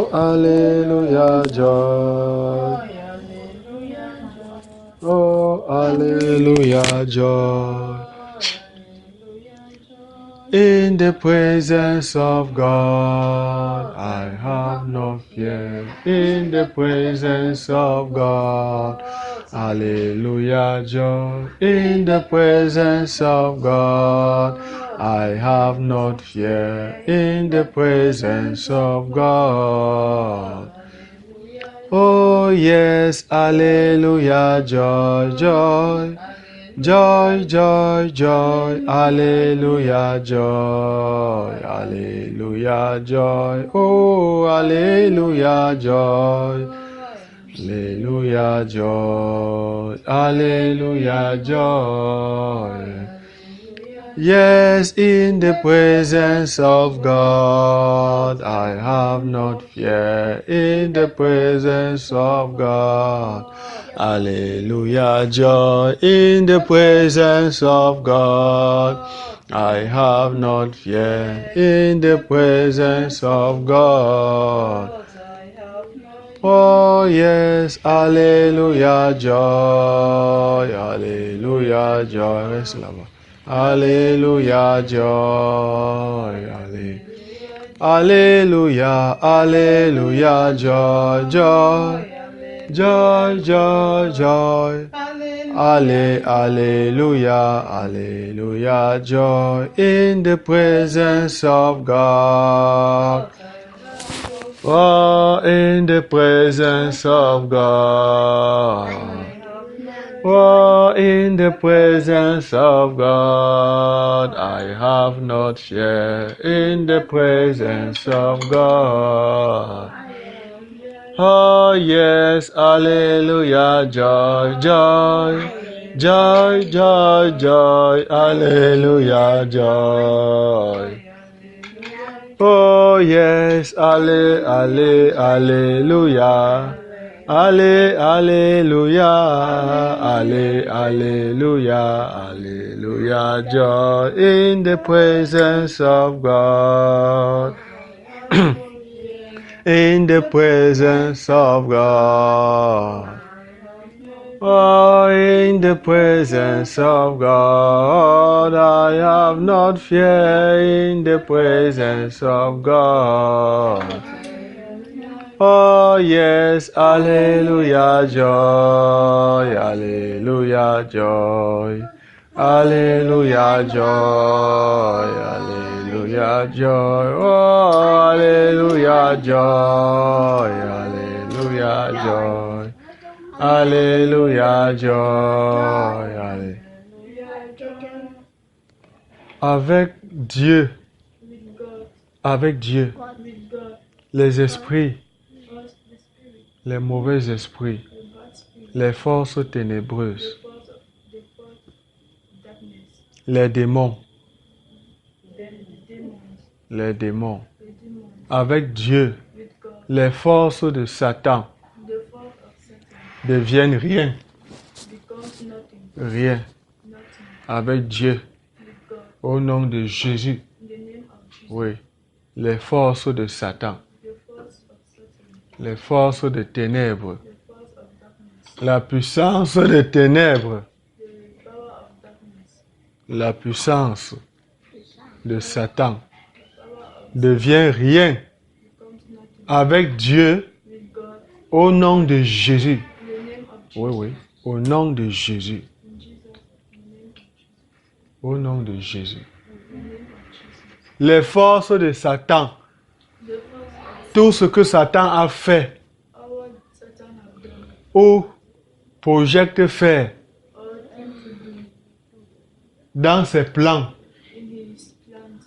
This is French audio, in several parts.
Oh, Alleluia, joy. Oh, Alleluia, joy. In the presence of God, I have no fear. In the presence of God, Alleluia, joy. In the presence of God, I have not fear. In the presence of God. Oh yes, Alleluia, joy, joy. Joy, joy, joy, Alleluia, joy, Alleluia, joy, oh, Alleluia, joy, Alleluia, joy, Alleluia, joy. Yes, in the presence of God, I have not fear. In the presence of God, Alleluia, joy. In the presence of God, I have not fear. In the presence of God. Oh yes, Alleluia, joy. Alleluia, joy. Reste là-bas. Alléluia, joy, Alléluia, Alléluia, joy, joy, joy, joy, joy, Alléluia, Alléluia, joy, in the presence of God. Oh, in the presence of God. Oh, in the presence of God, I have not fear. In the presence of God. Oh, yes, Alleluia, joy, joy, joy, joy, joy, Alleluia, joy. Oh, yes, Alleluia. Alléluia, Alléluia, Alléluia, joy in the presence of God. In the presence of God. Oh, in the presence of God, I have not fear. In the presence of God. Oh yes, Alleluia, joy, Alleluia, joy, Alleluia, joy, Alleluia, joy, oh, Alleluia, joy, Alleluia, joy, Alleluia, joy, Avec Dieu, les esprits, les mauvais esprits, les forces ténébreuses, les démons, avec Dieu, les forces de Satan deviennent rien. Rien. Avec Dieu, au nom de Jésus. Oui. Les forces de Satan. Les forces de ténèbres. La puissance des ténèbres. La puissance de Satan devient rien. Avec Dieu, au nom de Jésus. Oui, oui. Au nom de Jésus. Au nom de Jésus. Les forces de Satan. Tout ce que Satan a fait ou projette faire dans ses plans,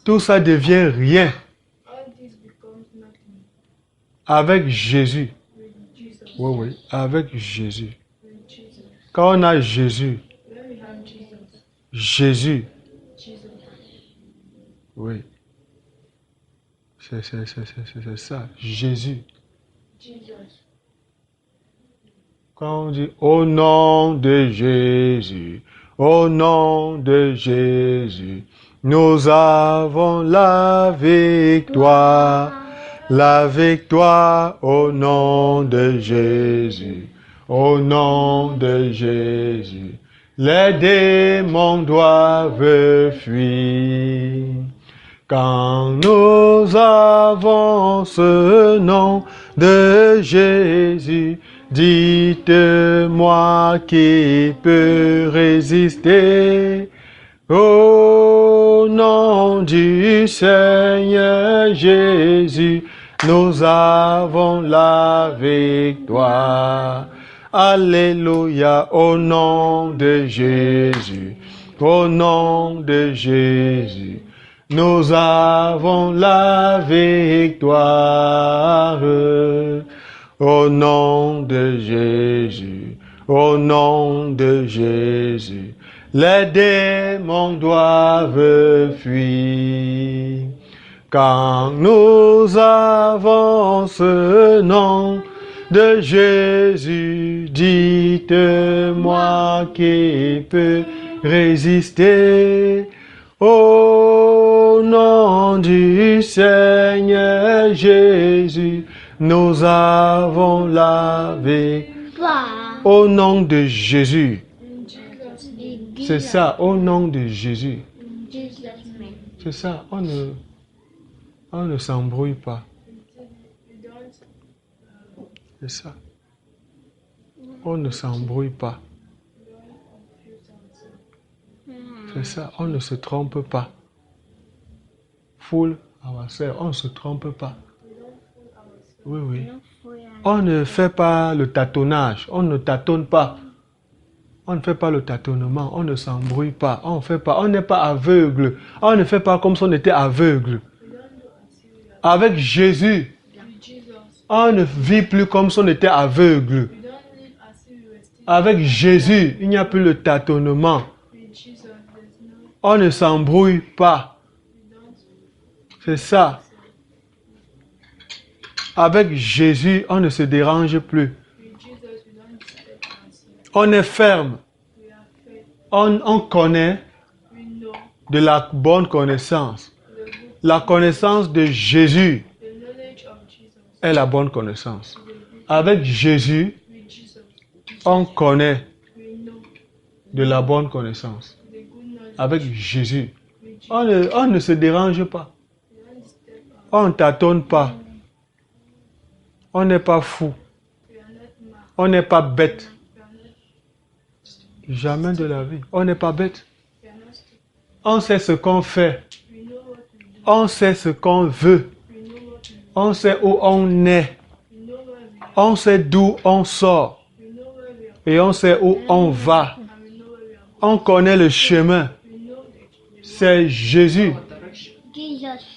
tout ça devient rien avec Jésus. Oui, oui, avec Jésus. Quand on a Jésus, oui, c'est ça, Jésus. Quand on dit au nom de Jésus, au nom de Jésus, nous avons la victoire. la victoire au nom de Jésus. Au nom de Jésus, les démons doivent fuir. Quand nous avons ce nom de Jésus, dites-moi qui peut résister. Au nom du Seigneur Jésus, nous avons la victoire. Alléluia, au nom de Jésus, au nom de Jésus, nous avons la victoire. Au nom de Jésus, au nom de Jésus, les démons doivent fuir. Quand nous avons ce nom de Jésus, dites-moi qui peut résister. Au nom du Seigneur Jésus, nous avons la victoire. Au nom de Jésus. C'est ça, au nom de Jésus. C'est ça, on ne s'embrouille pas. C'est ça. On ne s'embrouille pas. C'est ça, on ne se trompe pas. Fool ourselves, on ne se trompe pas. Oui, oui. On ne fait pas le tâtonnage, on ne tâtonne pas. On ne fait pas le tâtonnement, on ne s'embrouille pas, on n'est pas aveugle. On ne fait pas comme si on était aveugle. Avec Jésus, on ne vit plus comme si on était aveugle. Avec Jésus, il n'y a plus le tâtonnement. On ne s'embrouille pas. C'est ça. Avec Jésus, on ne se dérange plus. On est ferme. On connaît de la bonne connaissance. La connaissance de Jésus est la bonne connaissance. Avec Jésus, on connaît de la bonne connaissance. Avec Jésus, on ne se dérange pas. On ne tâtonne pas. On n'est pas fou. On n'est pas bête. Jamais de la vie. On n'est pas bête. On sait ce qu'on fait. On sait ce qu'on veut. On sait où on est. On sait d'où on sort. Et on sait où on va. On connaît le chemin. C'est Jésus.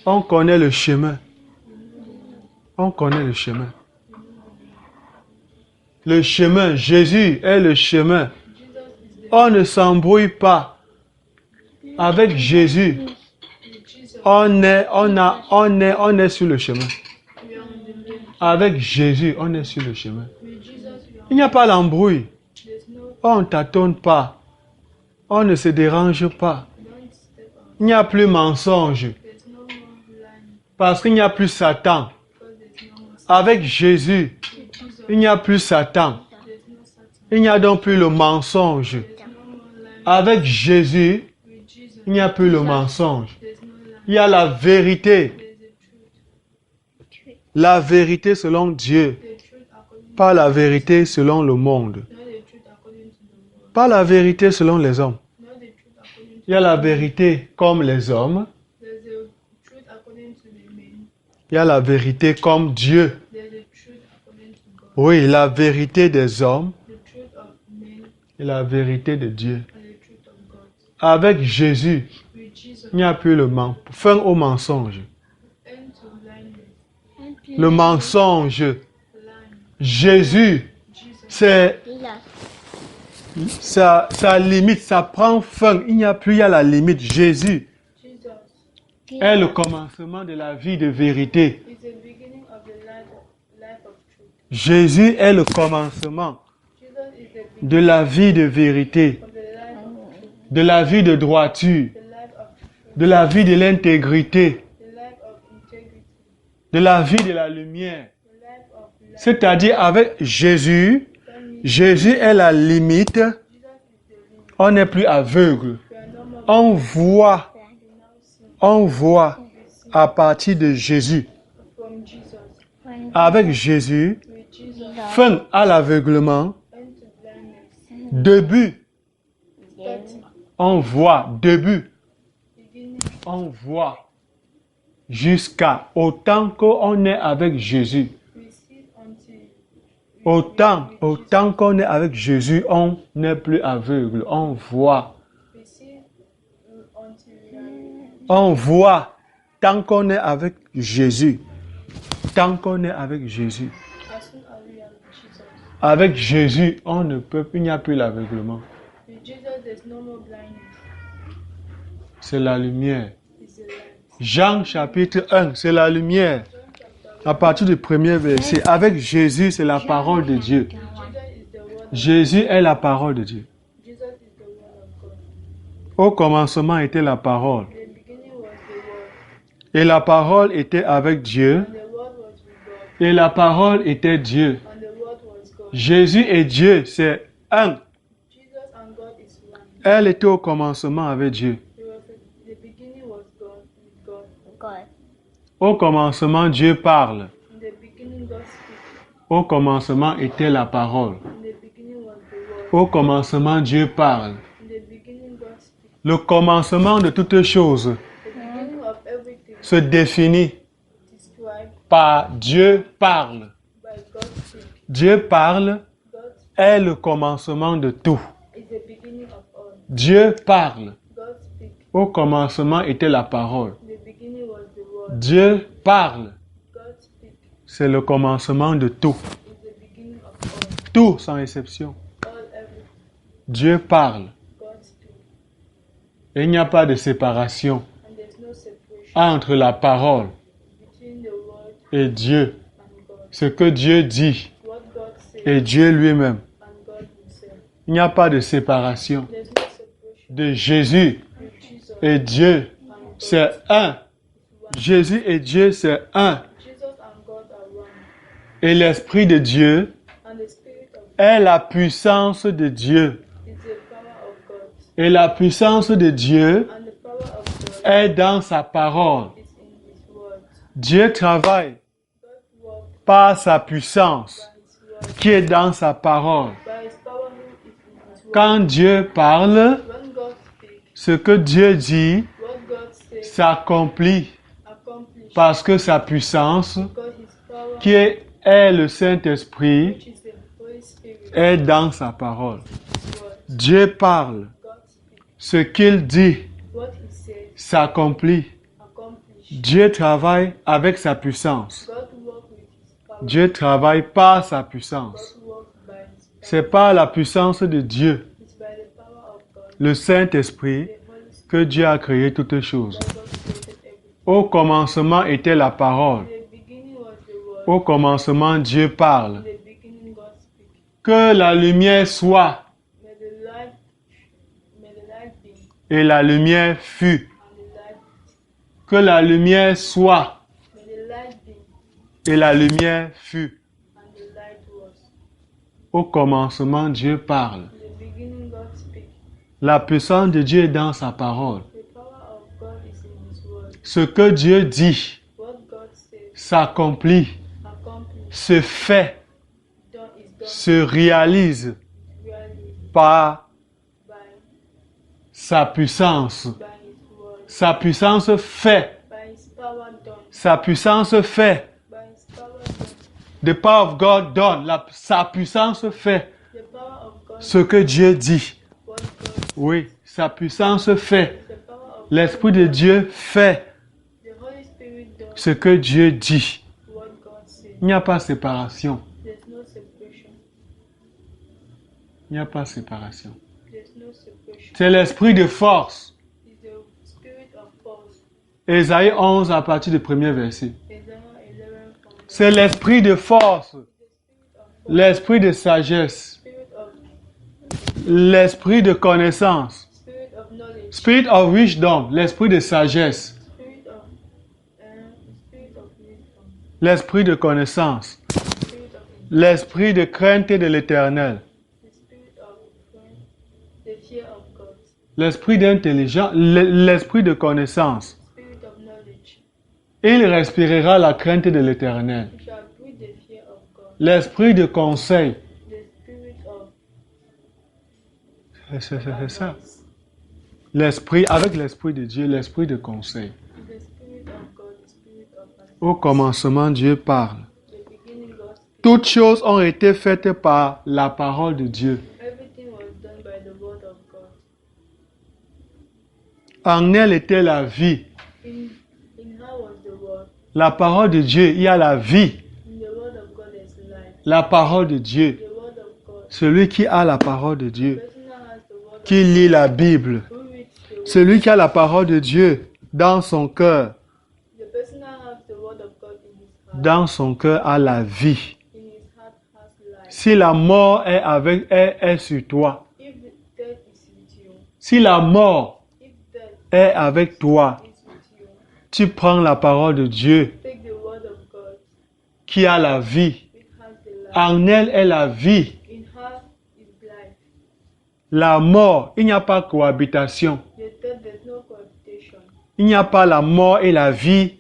On connaît le chemin. On connaît le chemin. Le chemin, Jésus est le chemin. On ne s'embrouille pas. Avec Jésus, on est sur le chemin. Avec Jésus, on est sur le chemin. Il n'y a pas l'embrouille. On ne tâtonne pas. On ne se dérange pas. Il n'y a plus mensonge. Parce qu'il n'y a plus Satan. Avec Jésus, il n'y a plus Satan. Il n'y a donc plus le mensonge. Avec Jésus, il n'y a plus le mensonge. Il y a la vérité. La vérité selon Dieu. Pas la vérité selon le monde. Pas la vérité selon les hommes. Il y a la vérité comme les hommes. Il y a la vérité comme Dieu. Oui, la vérité des hommes et la vérité de Dieu. Avec Jésus, il n'y a plus le mensonge. Fin au mensonge. Le mensonge. Jésus, c'est sa limite, ça prend fin. Il n'y a plus, il y a la limite. Jésus est le commencement de la vie de vérité. Jésus est le commencement de la vie de vérité, de la vie de droiture, de la vie de l'intégrité. de la vie de la lumière. C'est-à-dire avec Jésus, Jésus est la limite. On n'est plus aveugle. On voit à partir de Jésus. Avec Jésus, fin à l'aveuglement, début, on voit, jusqu'à autant qu'on est avec Jésus. Autant qu'on est avec Jésus, on n'est plus aveugle, on voit. On voit tant qu'on est avec Jésus. Tant qu'on est avec Jésus. Avec Jésus, on ne peut plus, il n'y a plus l'aveuglement. C'est la lumière. Jean chapitre 1, c'est la lumière. À partir du premier verset, avec Jésus, c'est la parole de Dieu. Jésus est la parole de Dieu. Au commencement était la parole. Et la parole était avec Dieu. Et la parole était Dieu. Jésus et Dieu, c'est un. Elle était au commencement avec Dieu. Au commencement, Dieu parle. Au commencement était la parole. Au commencement, Dieu parle. Le commencement de toutes choses se définit par Dieu parle. Dieu parle est le commencement de tout. Dieu parle. Au commencement était la parole. Dieu parle. C'est le commencement de tout. Tout sans exception. Dieu parle. Et il n'y a pas de séparation entre la parole et Dieu. Ce que Dieu dit et Dieu lui-même. Il n'y a pas de séparation de Jésus et Dieu. C'est un. Jésus et Dieu, c'est un. Et l'Esprit de Dieu est la puissance de Dieu. Et la puissance de Dieu est dans sa parole. Dieu travaille par sa puissance qui est dans sa parole. Quand Dieu parle, ce que Dieu dit s'accomplit parce que sa puissance, qui est le Saint-Esprit, est dans sa parole. Dieu parle. Ce qu'il dit s'accomplit. Dieu travaille avec sa puissance. Dieu travaille par sa puissance. C'est par la puissance de Dieu, le Saint-Esprit, que Dieu a créé toutes choses. Au commencement était la parole. Au commencement, Dieu parle. Que la lumière soit. Et la lumière fut. Que la lumière soit. Et la lumière fut. Au commencement, Dieu parle. La puissance de Dieu est dans sa parole. Ce que Dieu dit s'accomplit, se fait, se réalise par sa puissance. Sa puissance fait. Sa puissance fait. The power of God done. Sa puissance fait ce que Dieu dit. Oui, sa puissance fait. L'Esprit de Dieu fait ce que Dieu dit. Il n'y a pas de séparation. Il n'y a pas de séparation. C'est l'esprit de force. Ésaïe 11 à partir du premier verset. C'est l'esprit de force, l'esprit de sagesse, l'esprit de connaissance, spirit of wisdom, l'esprit de sagesse. L'esprit de connaissance. the spirit of L'esprit de crainte de l'Éternel. the spirit of the fear of God, L'esprit d'intelligence. L'esprit de connaissance. spirit of knowledge. Il respirera la crainte de l'Éternel. You shall breathe the fear of God, L'esprit de conseil. the spirit of C'est ça. advice, L'esprit, avec l'esprit de Dieu, l'esprit de conseil. the spirit of God, the spirit of advice. Au commencement, Dieu parle. The beginning God speaks. Toutes choses ont été faites par la parole de Dieu. Everything was done by the word of God. En elle était la vie. In her was the word. La parole de Dieu, il y a la vie. In the word of God is life. La parole de Dieu. The word of God. Celui qui a la parole de Dieu, The person that has the word of qui lit la Bible. who reads the word. Celui qui a la parole de Dieu dans son cœur. The person that has the word of God in his heart. Dans son cœur a la vie. In his heart has life. Si la mort est sur toi, If death is with you, si la mort if death est avec toi, is with you, tu prends la parole de Dieu take the word of God, qui a la vie. which has the life. En elle est la vie. In her is life. La mort, il n'y a pas cohabitation. The death, there's no cohabitation. Il n'y a pas la mort et la vie.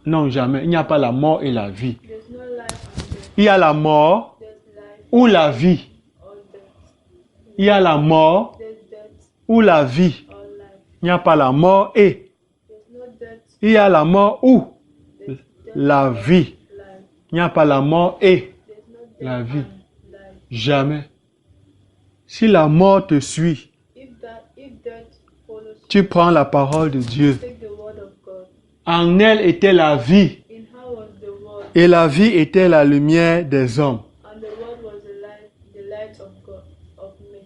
Non, jamais. Il n'y a pas la mort et la vie. There's no life and death. Il y a la mort There's life ou la vie. or death. Il y a la mort There's death ou la vie. or life. Il n'y a pas la mort et. There's no death. Il y a la mort ou There's death la or vie. life. Il n'y a pas la mort et. There's no death La vie. and life. Jamais. Si la mort te suit, If death follows you, tu prends la parole de Dieu. take the word of God. En elle était la vie. In her was the word, Et la vie était la lumière des hommes. and the word was the light of God, of men.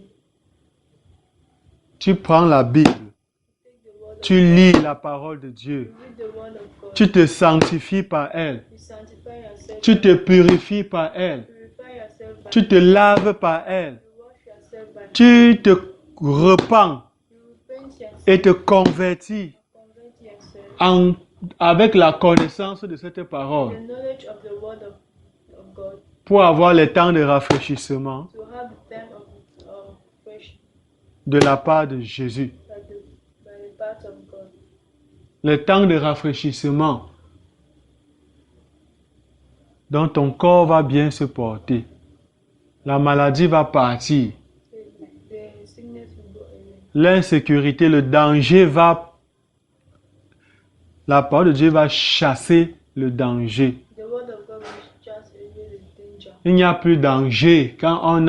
Tu prends la Bible. Take the word of Tu lis la parole de Dieu. read the word of God. Tu te sanctifies par elle. You sanctify yourself. Tu te purifies par elle. Purify yourself by Tu te laves par elle. you wash yourself by Tu te repens you repent yourself, et te convertis convert yourself. avec la connaissance de cette parole The knowledge of the word of God, pour avoir les temps de rafraîchissement to have the time of fresh de la part de Jésus. by the part of God. Les temps de rafraîchissement dont ton corps va bien se porter. La maladie va partir. The sickness will go away. L'insécurité, le danger va... La parole de Dieu va chasser le danger. The word of God will just away the danger. Il n'y a plus de danger.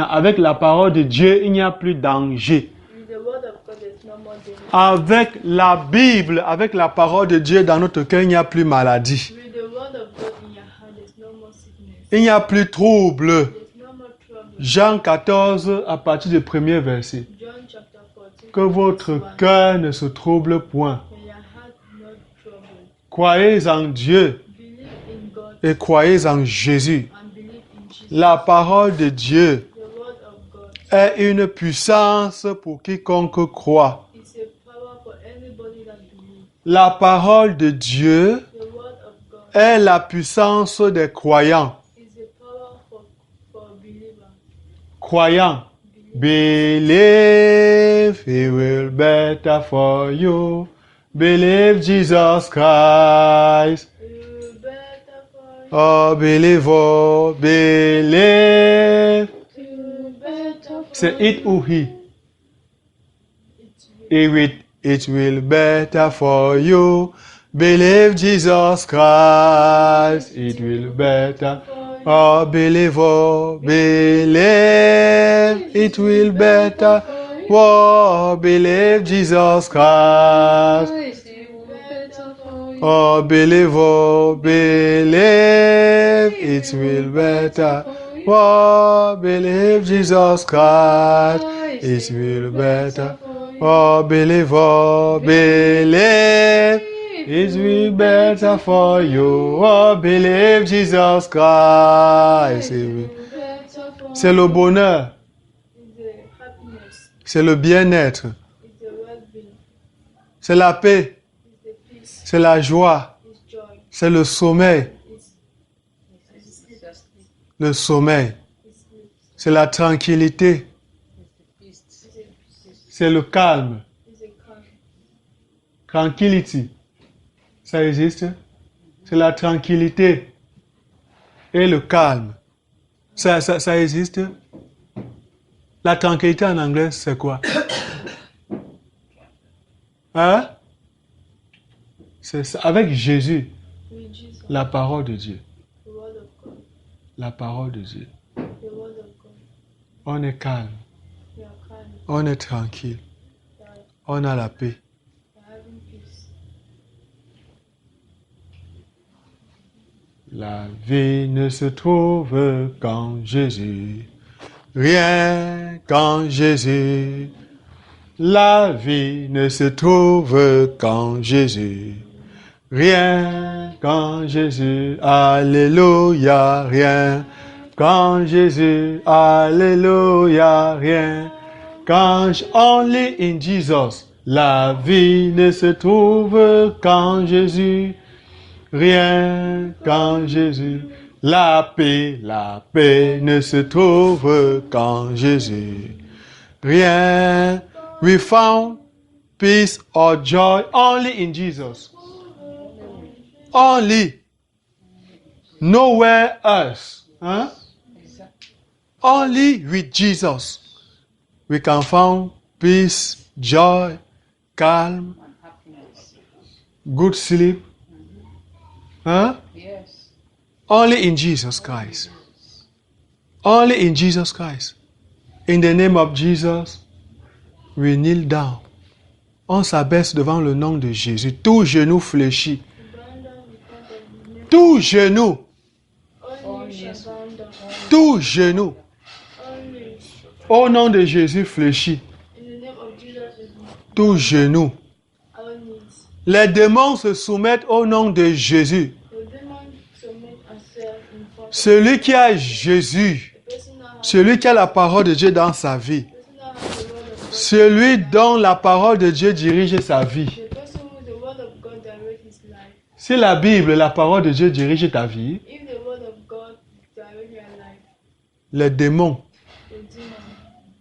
Avec la parole de Dieu, il n'y a plus de danger. With the word of God, there's no more danger. Avec la Bible, avec la parole de Dieu dans notre cœur, il n'y a plus de maladie. With the word of God in your heart, there's no more sickness. Il n'y a plus de trouble. There's no more trouble. Jean 14, à partir du premier verset. John chapter 14. Que votre verse 1. cœur ne se trouble point. May your heart not trouble. Croyez en Dieu Believe in God et croyez en Jésus. and believe in Jesus. La parole de Dieu The word of God est une puissance pour quiconque croit. is a power for anybody that believes. La parole de Dieu The word of God est la puissance des croyants. is a power for believers. Croyants. Believe, he will better for you. Believe Jesus Christ. You better for Oh, believe, oh, believe. you better for C'est it ou he. it It will better for you. Believe Jesus Christ. It will better. Oh, believe, oh, believe. It will better. Oh, believe Jesus Christ. Oh, believe, oh, believe. It will better. Oh, believe Jesus Christ. It will better. Oh, believe, oh, believe. It will better for you. Oh, believe Jesus Christ. C'est le bonheur. is the happiness, C'est le bien-être. is the well-being, C'est la paix. is the peace, C'est la joie. is joy, C'est le sommeil. is Le sommeil. C'est la tranquillité. C'est le calme. Tranquility. Ça existe? C'est la tranquillité et le calme. Ça existe? La tranquillité en anglais, c'est quoi? Hein? C'est ça. Avec Jésus, la parole de Dieu. La parole de Dieu. On est calme. On est tranquille. On a la paix. La vie ne se trouve qu'en Jésus. Rien qu'en Jésus. La vie ne se trouve qu'en Jésus. Rien qu'en Jésus. Alléluia. Rien qu'en Jésus. Alléluia. Rien qu'en only in Jesus. La vie ne se trouve qu'en Jésus. Rien qu'en Jésus. La paix ne se trouve qu'en Jésus. Rien. We found peace or joy only in Jesus. Only. Nowhere else. Huh? Only with Jesus. We can find peace, joy, calm, good sleep. Huh? Yes. Only in Jesus Christ. Only in Jesus Christ. In the name of Jesus, we kneel down. On s'abaisse devant le nom de Jésus. Tout genou fléchit. Tout genou. Tout genou. Au nom de Jésus fléchit. Tout genou. Les démons se soumettent au nom de Jésus. Celui qui a Jésus, celui qui a la parole de Dieu dans sa vie, celui dont la parole de Dieu dirige sa vie. Si la Bible, la parole de Dieu dirige ta vie, les démons,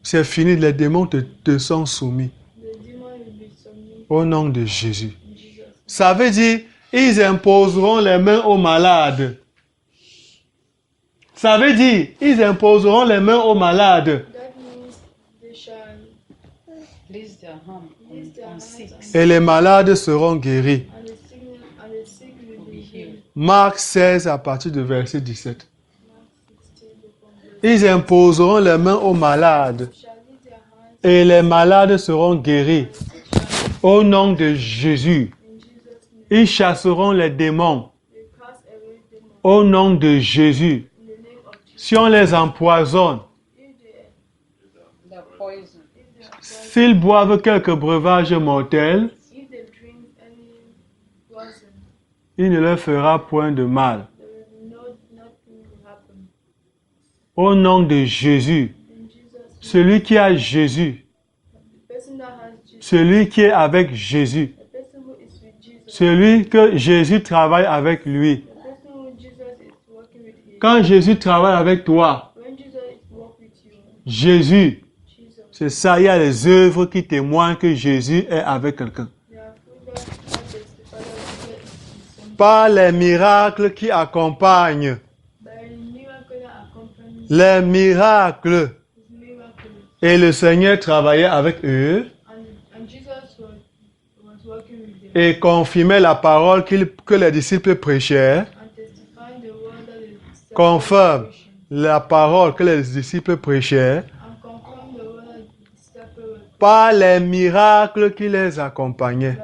c'est fini, les démons te sont soumis. Au nom de Jésus. Ça veut dire, ils imposeront les mains aux malades. Ça veut dire, ils imposeront les mains aux malades. Et les malades seront guéris. Marc 16 à partir du verset 17. Ils imposeront les mains aux malades. Et les malades seront guéris. Au nom de Jésus. Ils chasseront les démons. Au nom de Jésus. Si on les empoisonne, s'ils boivent quelques breuvages mortels, il ne leur fera point de mal. Au nom de Jésus, celui qui a Jésus, celui qui est avec Jésus, celui que Jésus travaille avec lui. Quand Jésus travaille avec toi, Jésus, c'est ça, il y a les œuvres qui témoignent que Jésus est avec quelqu'un. Par les miracles qui accompagnent. Les miracles. Et le Seigneur travaillait avec eux. Et confirmait la parole que les disciples prêchaient. Confirme la parole que les disciples prêchaient. Par les miracles qui les accompagnaient.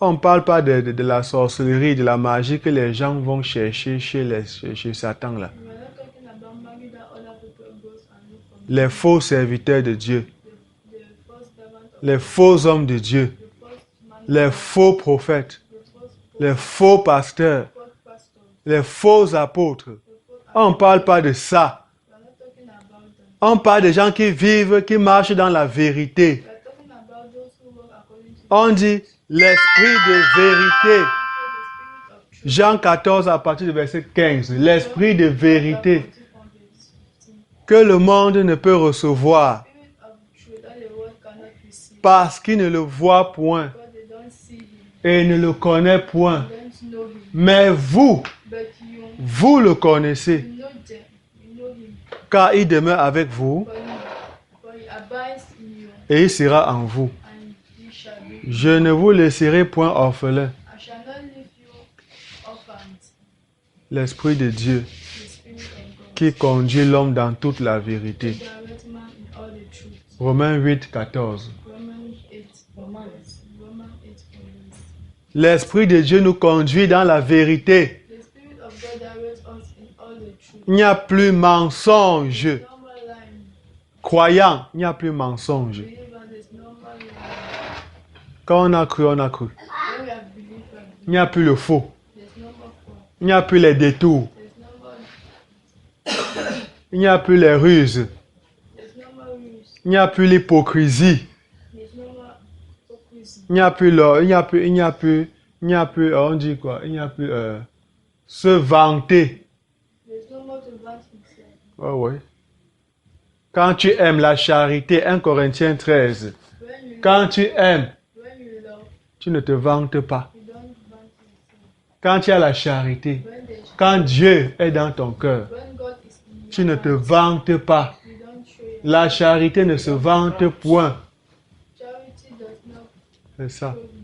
On ne parle pas de la sorcellerie, de la magie que les gens vont chercher chez Satan là. Les faux serviteurs de Dieu. Les faux hommes de Dieu. Les faux prophètes. Les faux pasteurs. Les faux apôtres. On ne parle pas de ça. On parle des gens qui vivent, qui marchent dans la vérité. On dit l'esprit de vérité. Jean 14 à partir du verset 15. L'esprit de vérité Chapter 14 from verse 15. que le monde ne peut recevoir Spirit of truth that the world cannot receive. parce qu'il ne le voit point Because they don't see him. et ne le connaît point. They don't know him. Mais vous, But you vous le connaissez, know them. You know him. car il demeure avec vous For he abides in you. et il sera en vous. And he shall be. Je ne vous laisserai point orphelin. I shall not leave you orphans. L'Esprit de Dieu The Spirit of God. qui conduit l'homme dans toute la vérité. Direct man in all the truth. Romains 8, 14. Romans 8. Romans 8 for us. L'Esprit de Dieu nous conduit dans la vérité. The Spirit of God directs us in all the truth. Il n'y a plus mensonge. No more lying. Croyant, il n'y a plus mensonge. Believers, there's no more lying. Quand on a cru, on a cru. When we have believed, Il n'y a plus le faux. there's no more fraud. Il n'y a plus les détours. There's no more. Il n'y a plus les ruses. There's no more ruse. Il n'y a plus l'hypocrisie. There's no more hypocrisy. Il n'y a plus on dit quoi? Il n'y a plus se vanter. There's no more to vaunt himself. Ouais, ouais. Quand tu aimes la charité, 1 Corinthiens 13. When you Quand tu aimes, love, tu ne te vantes pas. you don't vaunt yourself. Quand tu as la charité, When there's quand Dieu est dans ton cœur, when God is in tu your ne te heart, vantes pas. you don't show your La charité ne se vante point. charity does not C'est ça. show himself.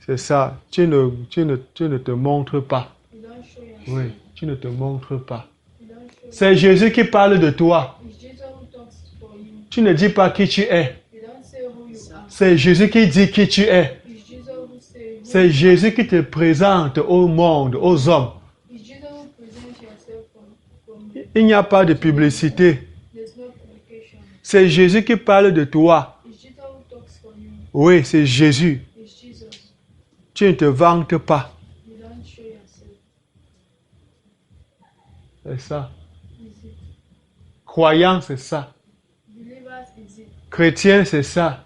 C'est ça. Tu ne te montres pas. You don't show yourself. Oui, tu ne te montres pas. You don't show C'est Jésus qui parle de toi. It's Jesus who talks for you. Tu ne dis pas qui tu es. You don't say who you are. C'est Jésus qui dit qui tu es. It's Jesus who says who C'est Jésus qui te présente au monde, aux hommes. It's Jesus who presents yourself from you. Il n'y a pas de publicité. There's no publication. C'est Jésus qui parle de toi. It's Jesus who talks for you. Oui, c'est Jésus. It's Jesus. Tu ne te vantes pas. You don't show yourself. C'est ça. Is it? Croyant, c'est ça. Believers, is it? Chrétien, c'est ça.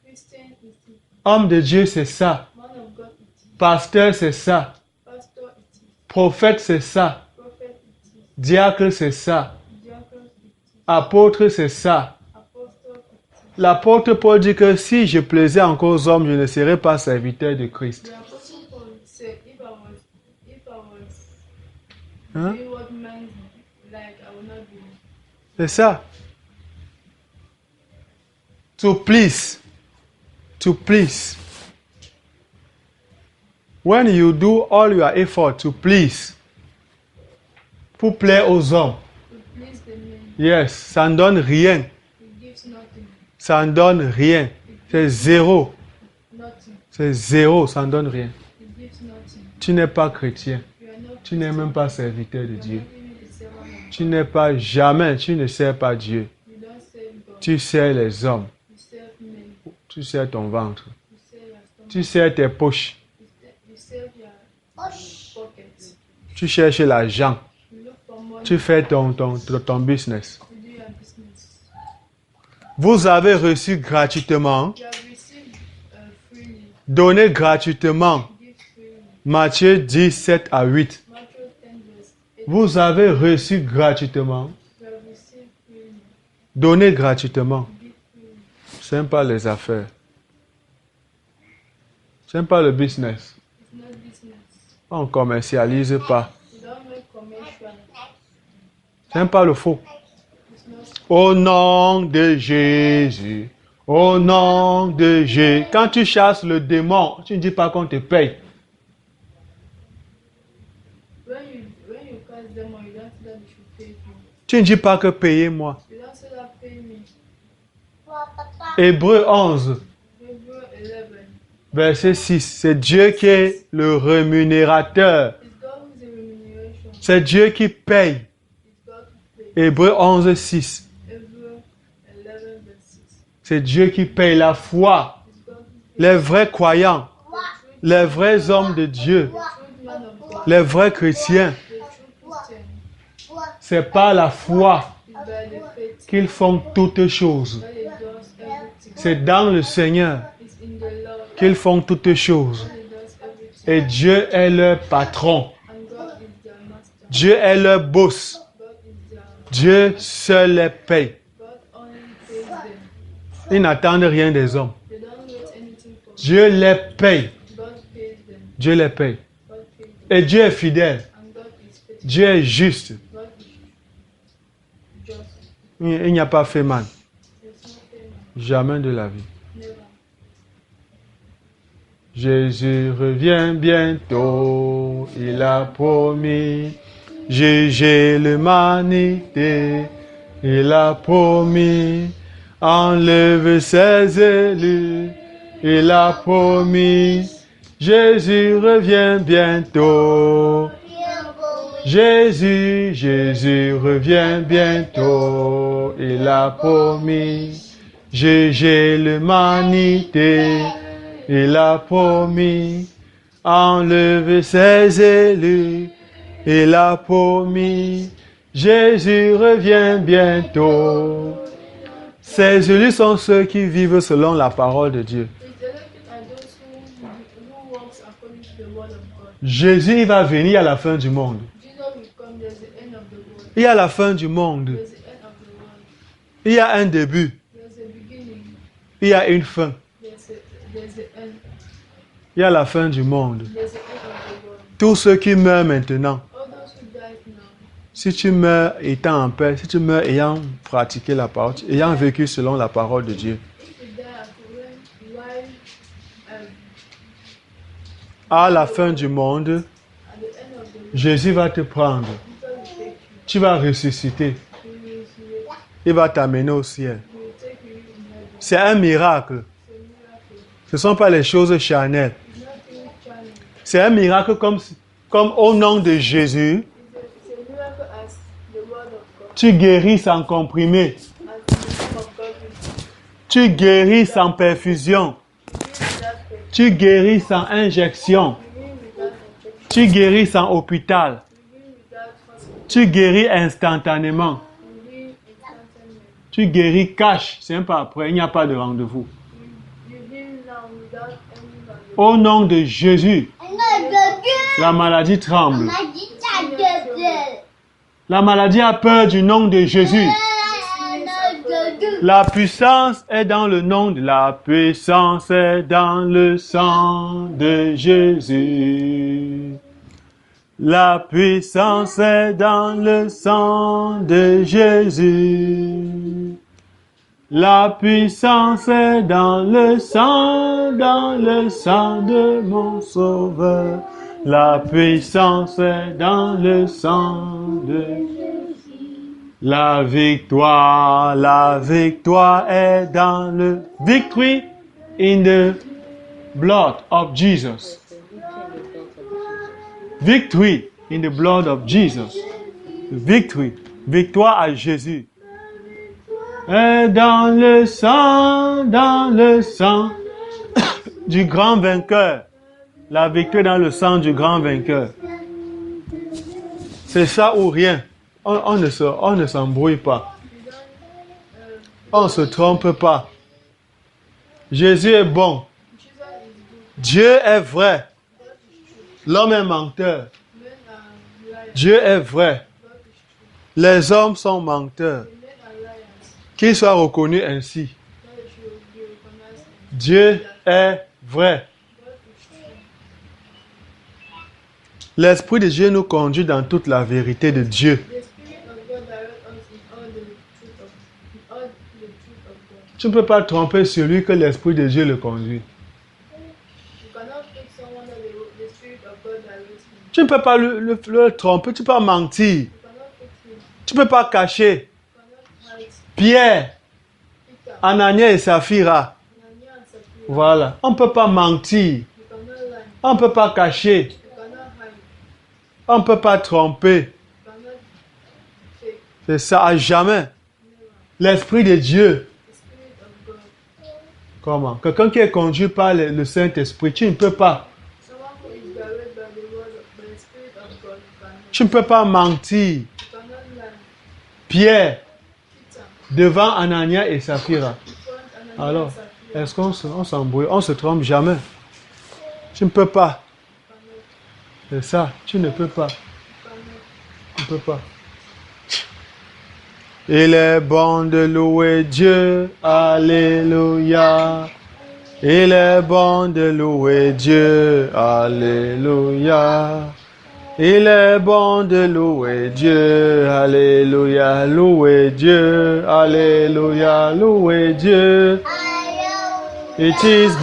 Christian, is it? Homme de Dieu, c'est ça. Man of God, it is. Pasteur, c'est ça. Pastor, it is. Prophète, c'est ça. Prophet, it is. Diacre, c'est ça. Diacon, it is. Apôtre, c'est ça. Apostle, it is. L'apôtre Paul dit que si je plaisais encore aux hommes, je ne serais pas serviteur de Christ. The Apostle Paul said, if I was Hein? doing what men like, I will not be. C'est ça. To please. To please. When you do all your effort to please. Pour plaire aux hommes. To please the men, Yes, ça ne donne rien. it gives nothing. Ça ne donne rien. C'est zéro. Nothing. C'est zéro, ça ne donne rien. It gives nothing. Tu n'es pas chrétien. You are not Tu n'es même pas serviteur de you are Dieu. not even a servant of Tu n'es pas jamais, tu ne sers pas Dieu. God. You don't serve God. Tu sers les hommes. You serve men. Tu sers ton ventre. You serve your stomach. Tu sers tes poches. You serve your pocket. Tu cherches l'argent. You look for money. Tu fais ton business. You do your business. Vous avez reçu gratuitement, You have received freely. donné gratuitement. Give freely. Matthieu 17 à 8. Matthew 10 verse 8. Vous avez reçu gratuitement, You have received freely. donné gratuitement. Give freely. C'est pas les affaires. C'est pas le business. It's not business. On ne commercialise pas. You don't make commercial. C'est pas le faux. It's not. Au nom de Jésus. Au nom de Jésus. Quand tu chasses le démon, tu ne dis pas qu'on te paye. When you cast them out, you don't say that they should pay you. Tu ne dis pas que payez-moi. You don't say that pay me. Hébreu 11, Hebrew 11. verset 6. C'est Dieu qui est le rémunérateur. It's God who's the remuneration. C'est Dieu qui paye. It's God who pays. Hébreu 11, 6. Hebrew 11 verse 6. C'est Dieu qui paye la foi. It's God who pays. Les vrais croyants, les vrais hommes de Dieu, The truth man of God. les vrais chrétiens, The true Christian. c'est par la foi Is by the faith qu'ils font toutes choses. that it does everything. C'est dans le Seigneur It's in the Lord qu'ils font toutes choses. that it does everything. Et Dieu est leur patron. and God is their master. Dieu est leur boss. God is their Dieu seul les paye. God only pays them. Ils n'attendent rien des hommes. They don't wait anything for Dieu les paye. God pays them. Dieu les paye. God pays them. Et Dieu est fidèle. And God is faithful. Dieu est juste. God is just. Il n'y a pas fait mal. There's no payment. Jamais de la vie. Never. Jésus revient bientôt, il a promis. Juger l'humanité, il a promis. Enlever ses élus, il a promis. Jésus revient bientôt. Jésus revient bientôt, il a promis. Juger l'humanité, il a promis. Enlever ses élus, il a promis. Jésus revient bientôt. Ces élus sont ceux qui vivent selon la parole de Dieu. The elected are those who walks according to the word of God. Jésus va venir à la fin du monde. Jesus will come. There's the end of the world. Et à la fin du monde, There's the end of the world. il y a un début, There's a beginning. il y a une fin. There's the end. Il y a la fin du monde. There's the end of the world. Tous ceux qui meurent maintenant, All those who died now. si tu meurs étant en paix, si tu meurs ayant pratiqué la parole, ayant vécu selon la parole de Dieu, If you die while à la fin du monde, at the end of the world, Jésus va te prendre. Jesus will take you. Tu vas ressusciter. He will Il va t'amener au ciel. take you in heaven. C'est un miracle. It's a miracle. Ce ne sont pas les choses charnelles. It's nothing challenge. C'est un miracle comme au nom de Jésus, It's a miracle as the word of God. tu guéris sans comprimé. As the name of God is. Tu guéris sans perfusion. Tu guéris sans injection. Tu guéris sans hôpital. Tu guéris instantanément. Tu guéris cash. C'est un pas après. Il n'y a pas de rendez-vous. Au nom de Jésus, la maladie tremble. La maladie a peur du nom de Jésus. La puissance est dans le nom de la puissance est dans le sang de Jésus. La puissance est dans le sang de Jésus. La puissance est dans le sang de mon Sauveur. La puissance est dans le sang de la victoire est dans le victory in the blood of Jesus. Victory in the blood of Jesus. Victory, victoire à Jésus. Et dans le sang du grand vainqueur. La victoire dans le sang du grand vainqueur. C'est ça ou rien. On ne s'embrouille pas. On ne se trompe pas. Jésus est bon. Dieu est vrai. L'homme est menteur. Dieu est vrai. Les hommes sont menteurs. Qu'ils soient reconnus ainsi. Dieu est vrai. L'Esprit de Dieu nous conduit dans toute la vérité de Dieu. Tu ne peux pas tromper celui que l'Esprit de Dieu le conduit. Tu ne peux pas le tromper, tu ne peux pas mentir. Tu ne peux pas cacher. Pierre, Anania et Saphira. Voilà. On ne peut pas mentir. On ne peut pas cacher. On ne peut pas tromper. C'est ça, à jamais. L'Esprit de Dieu. Comment? Quelqu'un qui est conduit par le Saint-Esprit, tu ne peux pas. Tu ne peux pas mentir. Pierre, devant Anania et Saphira. Alors, est-ce qu'on s'embrouille? On ne se trompe jamais. Tu ne peux pas. C'est ça, tu ne peux pas. Tu ne peux pas. Il est bon de louer Dieu, alléluia. Il est bon de louer Dieu, alléluia. Il est bon de louer Dieu, alléluia, louer Dieu, alléluia, louer Dieu. It is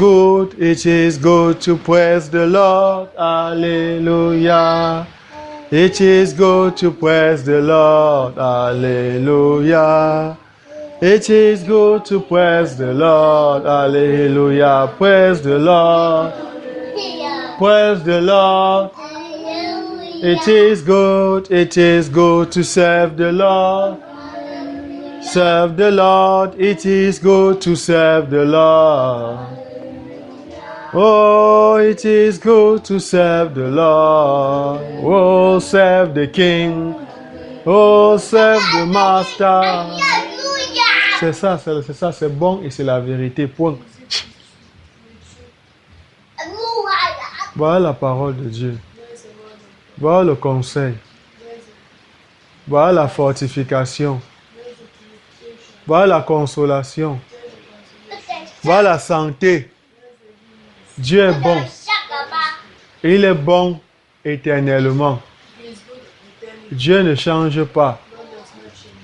good to praise the Lord, hallelujah. It is good to praise the Lord, hallelujah. It is good to praise the Lord, hallelujah. Praise the Lord, praise the Lord. It is good to serve the Lord. Serve the Lord, it is good to serve the Lord. Oh, it is good to serve the Lord. Oh, serve the King. Oh, serve the Master. C'est ça, c'est bon et c'est la vérité. Point. Voilà la parole de Dieu. Voilà le conseil. Voilà la fortification. Voilà la consolation. Voilà la santé. Dieu est bon. Il est bon éternellement. Dieu ne change pas.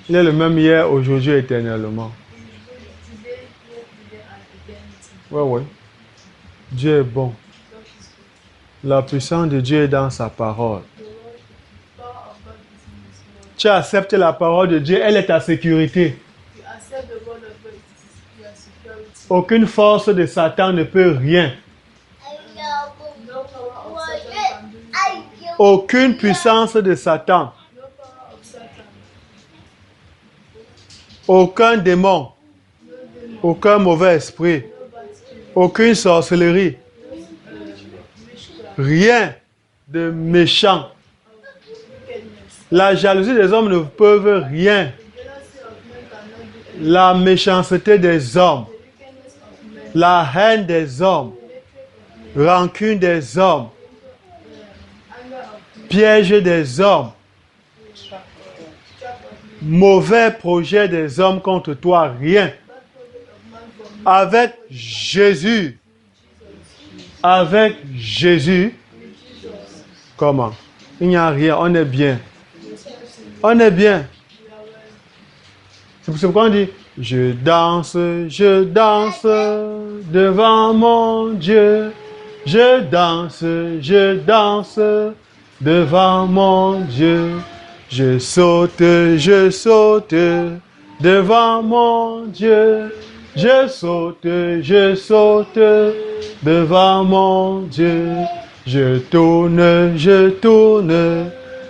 Il est le même hier, aujourd'hui, éternellement. Oui. Dieu est bon. La puissance de Dieu est dans sa parole. Tu acceptes la parole de Dieu, elle est ta sécurité. Aucune force de Satan ne peut rien. Aucune puissance de Satan. Aucun démon. Aucun mauvais esprit. Aucune sorcellerie. Rien de méchant. La jalousie des hommes ne peuvent rien. La méchanceté des hommes. La haine des hommes. Rancune des hommes. Piège des hommes. Mauvais projet des hommes contre toi, rien. Avec Jésus. Avec Jésus. Comment? Il n'y a rien, on est bien. On est bien. C'est pourquoi on dit, je danse devant mon Dieu. Je danse devant mon Dieu. Je saute devant mon Dieu. Je saute devant mon Dieu. Je tourne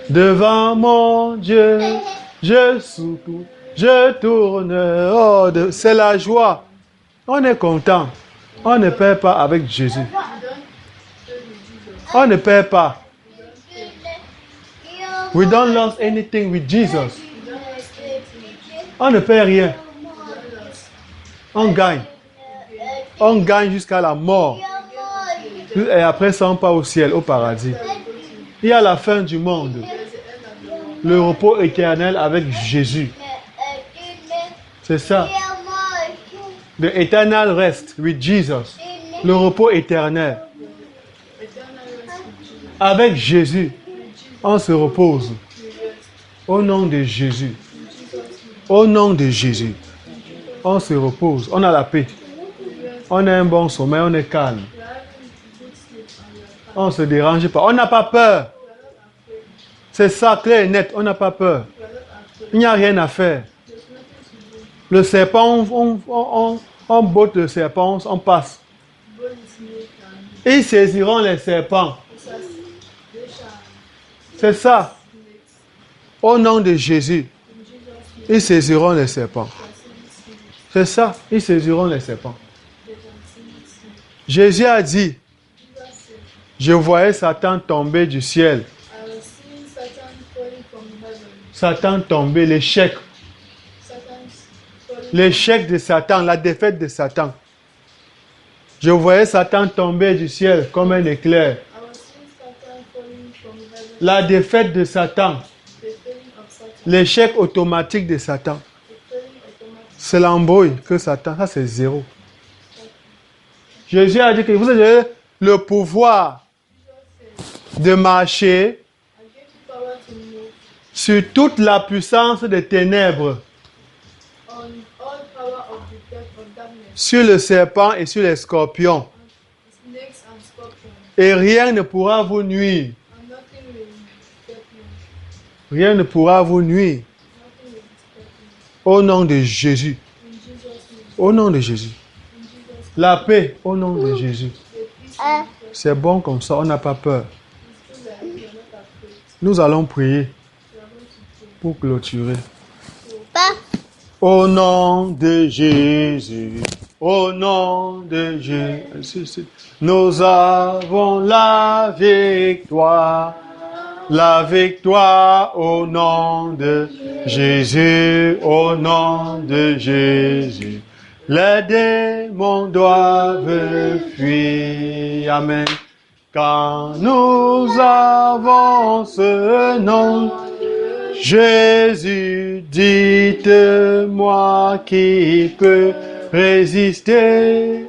devant mon Dieu. Je tourne. Oh, c'est la joie. On est content. On ne perd pas avec Jésus. On ne perd pas. We don't lose anything with Jesus. On ne perd rien. On gagne. On gagne jusqu'à la mort. Et après ça, on part au ciel, au paradis. Il y a la fin du monde. Le repos éternel avec Jésus. C'est ça. The eternal rest with Jesus. Le repos éternel. Avec Jésus, on se repose. Au nom de Jésus. Au nom de Jésus. On se repose. On a la paix. On a un bon sommeil. On est calme. On ne se dérange pas. On n'a pas peur. C'est ça, clair et net. On n'a pas peur. Il n'y a rien à faire. Le serpent, on botte le serpent, on passe. Ils saisiront les serpents. C'est ça. Au nom de Jésus, ils saisiront les serpents. C'est ça. Ils saisiront les serpents. Jésus a dit, je voyais Satan tomber du ciel. Satan tomber, l'échec. L'échec de Satan, la défaite de Satan. Je voyais Satan tomber du ciel comme un éclair. La défaite de Satan. the failing of Satan, L'échec automatique de Satan. the failing automatic. C'est l'embrouille que Satan, ça c'est zéro. Jésus a dit que vous avez le pouvoir Jesus said, de marcher I gave you power to move sur toute la puissance des ténèbres, on all power of the death of darkness, sur le serpent et sur les scorpions. and snakes and scorpions, Et rien ne pourra vous nuire. and nothing will hurt you. Rien ne pourra vous nuire. Nothing will hurt you. Au nom de Jésus. In Jesus' name. Au nom de Jésus. In Jesus' name. La paix au nom de Jésus. The peace of God C'est bon comme ça, on n'a pas peur. is so that you are not afraid. Nous allons prier You are going to pray. pour clôturer. Au nom de Jésus, au nom de Jésus, nous avons la victoire au nom de Jésus, au nom de Jésus. Les démons doivent fuir, amen. Quand nous avons ce nom, Jésus, dites-moi qui peut résister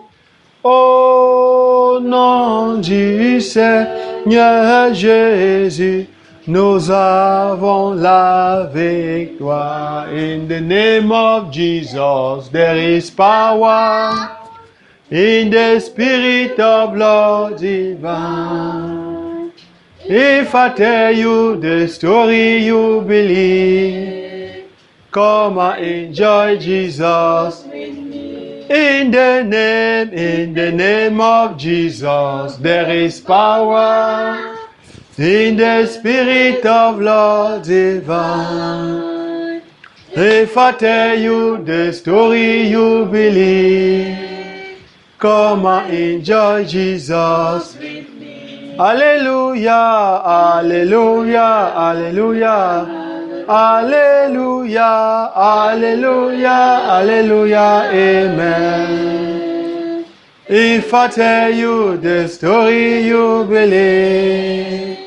au nom du Seigneur Jésus. Nous avons la victoire. In the name of Jesus, there is power. In the spirit of Lord divine. If I tell you the story you believe, come and enjoy Jesus. In the name of Jesus, there is power. In the spirit of Lord divine. If I tell you the story you believe, come and enjoy Jesus. Alléluia, alléluia, alléluia, alléluia, alléluia, alléluia, amen. If I tell you the story you believe,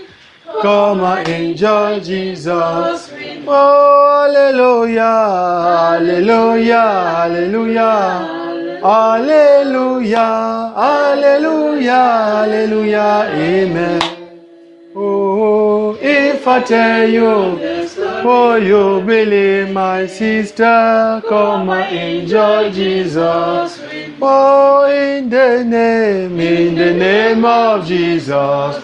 come and enjoy Jesus. Oh, alléluia, alléluia, alléluia. Alléluia, alléluia, alléluia, amen. Oh, if I tell you, oh, you believe, my sister, come and enjoy Jesus. Oh, in the name of Jesus.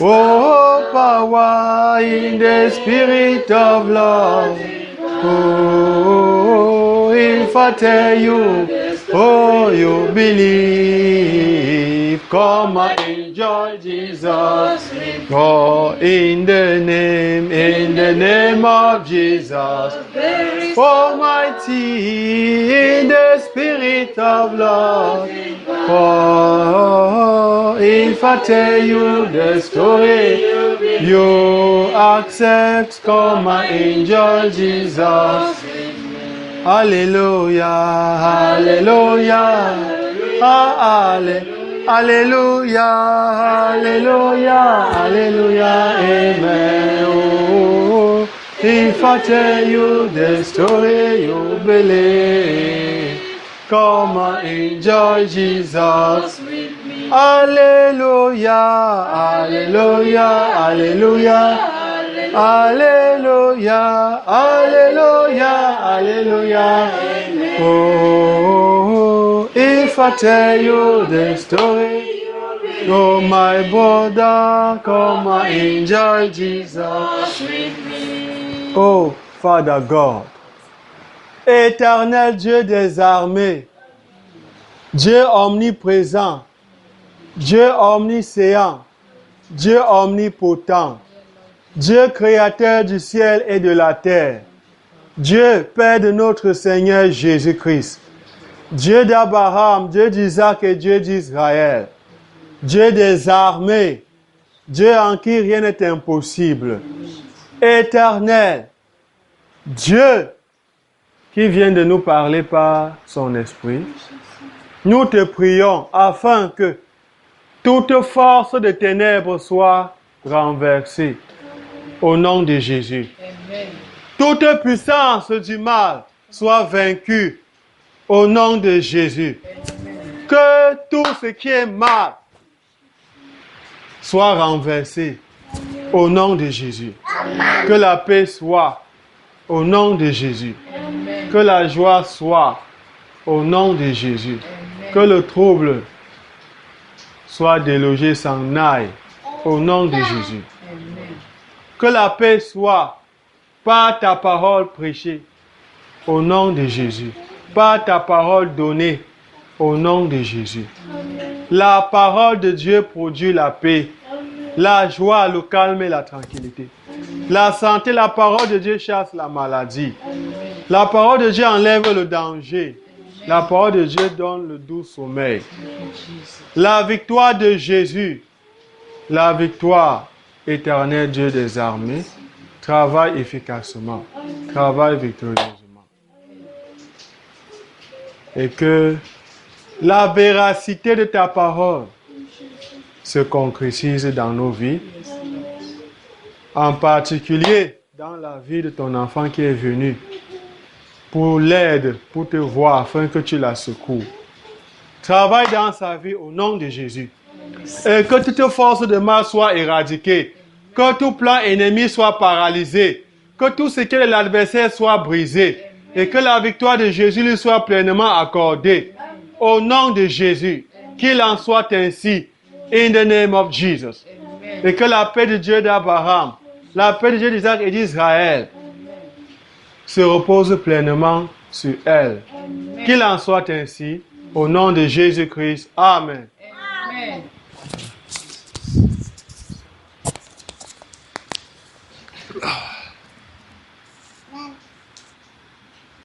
Oh, power in the spirit of love. Oh, if I tell you, oh, you believe, come and enjoy Jesus. Oh, in the name of Jesus. Almighty, in the spirit of love. Oh, if I tell you the story, you accept, come and enjoy Jesus. Alléluia, alléluia, alléluia, alléluia, alléluia, amen. Oh, if I tell you the story you believe, come and enjoy Jesus. Alléluia, alléluia, alléluia. Alléluia, alléluia, alléluia. Oh, if I tell you the story, oh my brother, come and enjoy Jesus. Oh, Father God, éternel Dieu des armées, Dieu omniprésent, Dieu omniscient, Dieu omnipotent, Dieu créateur du ciel et de la terre, Dieu Père de notre Seigneur Jésus-Christ, Dieu d'Abraham, Dieu d'Isaac et Dieu d'Israël, Dieu des armées, Dieu en qui rien n'est impossible, éternel, Dieu qui vient de nous parler par son esprit, nous te prions afin que toute force de ténèbres soit renversée. Au nom de Jésus. Amen. Toute puissance du mal soit vaincue. Au nom de Jésus. Amen. Que tout ce qui est mal soit renversé. Au nom de Jésus. Que la paix soit. Au nom de Jésus. Amen. Que la joie soit. Au nom de Jésus. Amen. Que le trouble soit délogé, s'en aille. Au nom de Jésus. Amen. Que la paix soit par ta parole prêchée. Au nom de Jésus. Par ta parole donnée. Au nom de Jésus. La parole de Dieu produit la paix, la joie, le calme et la tranquillité. La santé, la parole de Dieu chasse la maladie. La parole de Dieu enlève le danger. La parole de Dieu donne le doux sommeil. La victoire de Jésus, la victoire éternelle, Dieu des armées, travaille efficacement, travaille victorieusement. Et que la véracité de ta parole se concrétise dans nos vies, en particulier dans la vie de ton enfant qui est venu pour l'aide, pour te voir, afin que tu la secours. Travaille dans sa vie au nom de Jésus. Et que toute force de mal soit éradiquée, que tout plan ennemi soit paralysé, que tout ce qui est de l'adversaire soit brisé, et que la victoire de Jésus lui soit pleinement accordée. Au nom de Jésus, qu'il en soit ainsi, in the name of Jesus. Amen. Et que la paix de Dieu d'Abraham, la paix de Dieu d'Isaac et d'Israël se repose pleinement sur elle. Amen. Qu'il en soit ainsi, au nom de Jésus-Christ. Amen. Amen.